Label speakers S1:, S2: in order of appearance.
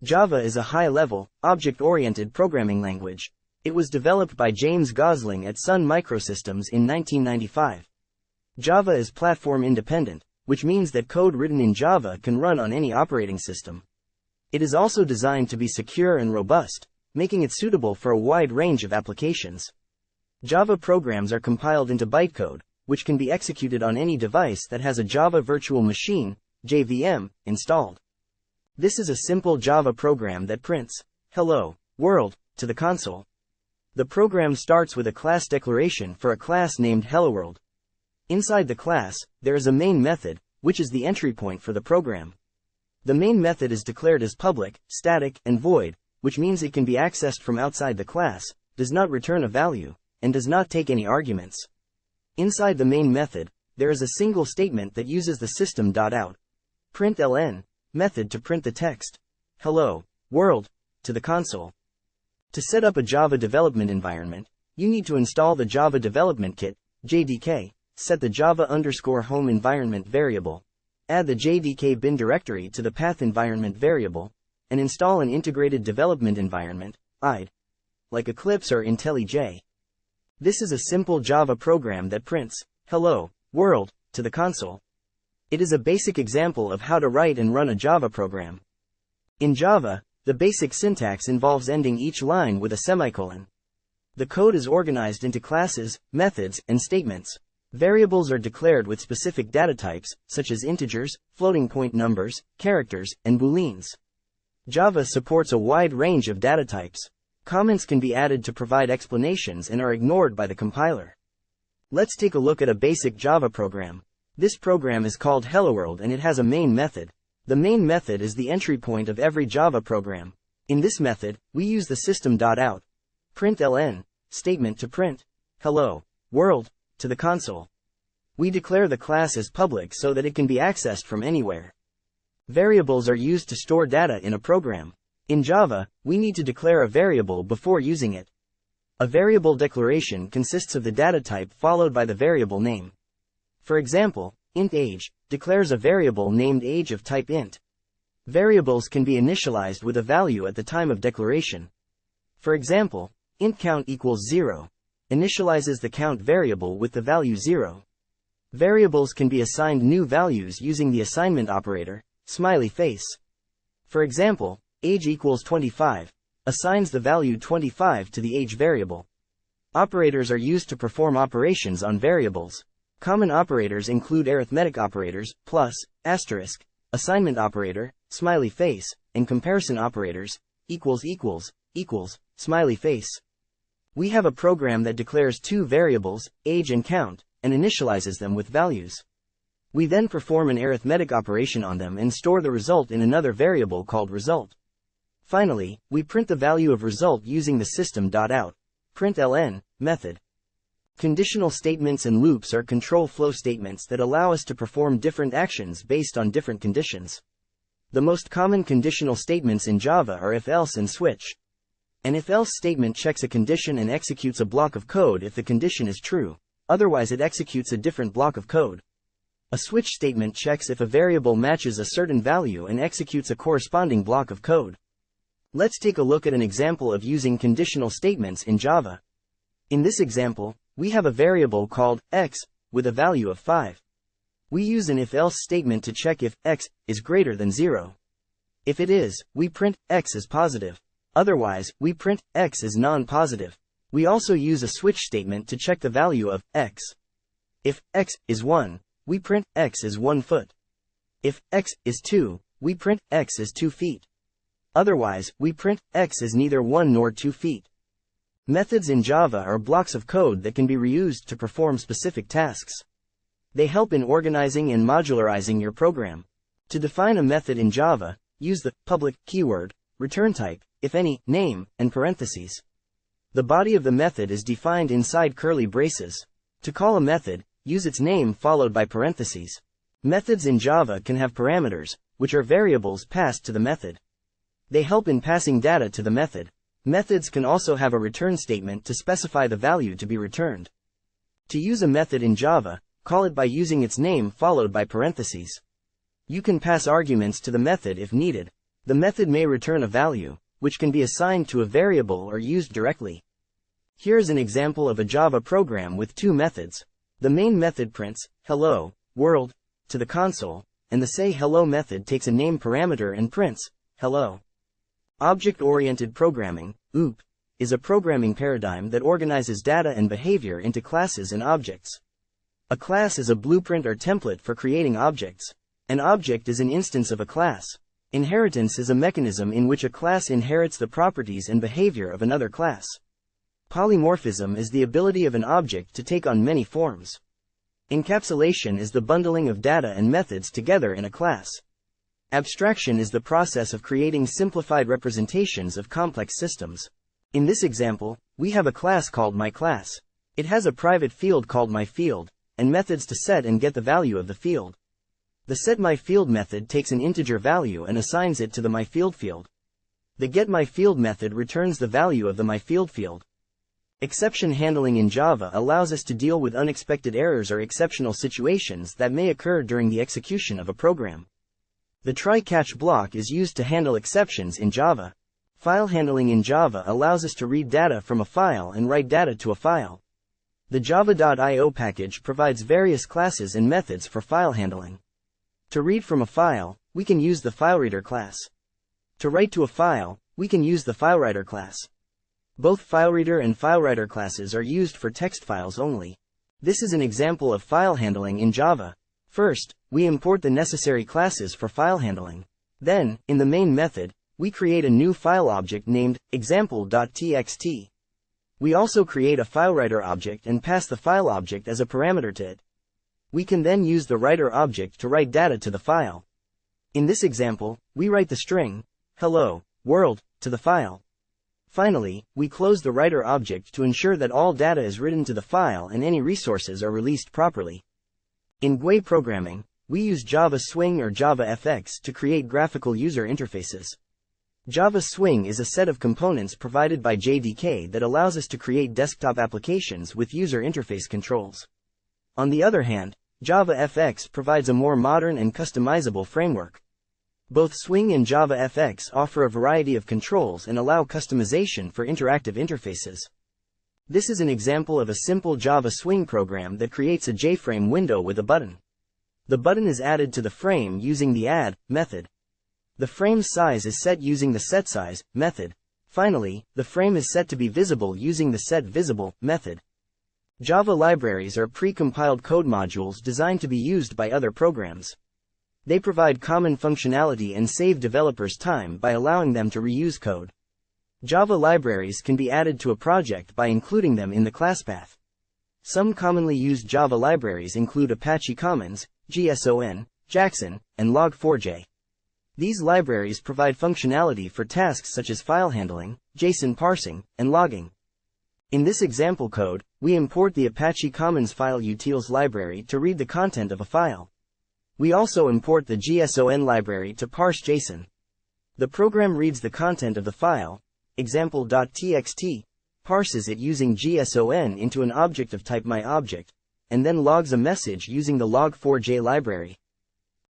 S1: Java is a high-level, object-oriented programming language. It was developed by James Gosling at Sun Microsystems in 1995. Java is platform-independent, which means that code written in Java can run on any operating system. It is also designed to be secure and robust, making it suitable for a wide range of applications. Java programs are compiled into bytecode, which can be executed on any device that has a Java Virtual Machine, JVM, installed. This is a simple Java program that prints, "Hello, world," to the console. The program starts with a class declaration for a class named HelloWorld. Inside the class, there is a main method, which is the entry point for the program. The main method is declared as public, static, and void, which means it can be accessed from outside the class, does not return a value, and does not take any arguments. Inside the main method, there is a single statement that uses the system.out println method to print the text, "Hello, world," to the console. To set up a Java development environment, you need to install the Java Development Kit, JDK, set the Java_home environment variable, add the JDK bin directory to the path environment variable, and install an integrated development environment, IDE, like Eclipse or IntelliJ. This is a simple Java program that prints, "Hello, world," to the console. It is a basic example of how to write and run a Java program. In Java, the basic syntax involves ending each line with a semicolon. The code is organized into classes, methods, and statements. Variables are declared with specific data types, such as integers, floating point numbers, characters, and booleans. Java supports a wide range of data types. Comments can be added to provide explanations and are ignored by the compiler. Let's take a look at a basic Java program. This program is called HelloWorld and it has a main method. The main method is the entry point of every Java program. In this method, we use the system.out println statement to print, "Hello, world," to the console. We declare the class as public so that it can be accessed from anywhere. Variables are used to store data in a program. In Java, we need to declare a variable before using it. A variable declaration consists of the data type followed by the variable name. For example, int age declares a variable named age of type int. Variables can be initialized with a value at the time of declaration. For example, int count equals 0 initializes the count variable with the value 0. Variables can be assigned new values using the assignment operator, smiley face. For example, age equals 25 assigns the value 25 to the age variable. Operators are used to perform operations on variables. Common operators include arithmetic operators, plus, asterisk, assignment operator, smiley face, and comparison operators, equals, smiley face. We have a program that declares two variables, age and count, and initializes them with values. We then perform an arithmetic operation on them and store the result in another variable called result. Finally, we print the value of result using the system.out println method. Conditional statements and loops are control flow statements that allow us to perform different actions based on different conditions. The most common conditional statements in Java are if-else and switch. An if-else statement checks a condition and executes a block of code if the condition is true, otherwise it executes a different block of code. A switch statement checks if a variable matches a certain value and executes a corresponding block of code. Let's take a look at an example of using conditional statements in Java. In this example, we have a variable called x, with a value of 5. We use an if-else statement to check if x is greater than 0. If it is, we print x is positive. Otherwise, we print x is non-positive. We also use a switch statement to check the value of x. If x is 1, we print x is 1 foot. If x is 2, we print x is 2 feet. Otherwise, we print x is neither 1 nor 2 feet. Methods in Java are blocks of code that can be reused to perform specific tasks. They help in organizing and modularizing your program. To define a method in Java, use the public keyword, return type, if any, name, and parentheses. The body of the method is defined inside curly braces. To call a method, use its name followed by parentheses. Methods in Java can have parameters, which are variables passed to the method. They help in passing data to the method. Methods can also have a return statement to specify the value to be returned. To use a method in Java, call it by using its name followed by parentheses. You can pass arguments to the method if needed. The method may return a value, which can be assigned to a variable or used directly. Here's an example of a Java program with two methods. The main method prints, hello, world, to the console, and the sayHello method takes a name parameter and prints, hello. Object-oriented programming, OOP, is a programming paradigm that organizes data and behavior into classes and objects. A class is a blueprint or template for creating objects. An object is an instance of a class. Inheritance is a mechanism in which a class inherits the properties and behavior of another class. Polymorphism is the ability of an object to take on many forms. Encapsulation is the bundling of data and methods together in a class. Abstraction is the process of creating simplified representations of complex systems. In this example, we have a class called myClass. It has a private field called myField, and methods to set and get the value of the field. The setMyField method takes an integer value and assigns it to the myField field. The getMyField method returns the value of the myField field. Exception handling in Java allows us to deal with unexpected errors or exceptional situations that may occur during the execution of a program. The try-catch block is used to handle exceptions in Java. File handling in Java allows us to read data from a file and write data to a file. The java.io package provides various classes and methods for file handling. To read from a file, we can use the FileReader class. To write to a file, we can use the FileWriter class. Both FileReader and FileWriter classes are used for text files only. This is an example of file handling in Java. First, we import the necessary classes for file handling. Then, in the main method, we create a new file object named example.txt. We also create a FileWriter object and pass the file object as a parameter to it. We can then use the writer object to write data to the file. In this example, we write the string, hello, world, to the file. Finally, we close the writer object to ensure that all data is written to the file and any resources are released properly. In GUI programming, we use Java Swing or JavaFX to create graphical user interfaces. Java Swing is a set of components provided by JDK that allows us to create desktop applications with user interface controls. On the other hand, JavaFX provides a more modern and customizable framework. Both Swing and JavaFX offer a variety of controls and allow customization for interactive interfaces. This is an example of a simple Java Swing program that creates a JFrame window with a button. The button is added to the frame using the add method. The frame's size is set using the setSize method. Finally, the frame is set to be visible using the setVisible method. Java libraries are pre-compiled code modules designed to be used by other programs. They provide common functionality and save developers time by allowing them to reuse code. Java libraries can be added to a project by including them in the class path. Some commonly used Java libraries include Apache Commons, GSON, Jackson, and Log4j. These libraries provide functionality for tasks such as file handling, JSON parsing, and logging. In this example code, we import the Apache Commons file utils library to read the content of a file. We also import the GSON library to parse JSON. The program reads the content of the file, example.txt, parses it using GSON into an object of type myObject, and then logs a message using the Log4j library.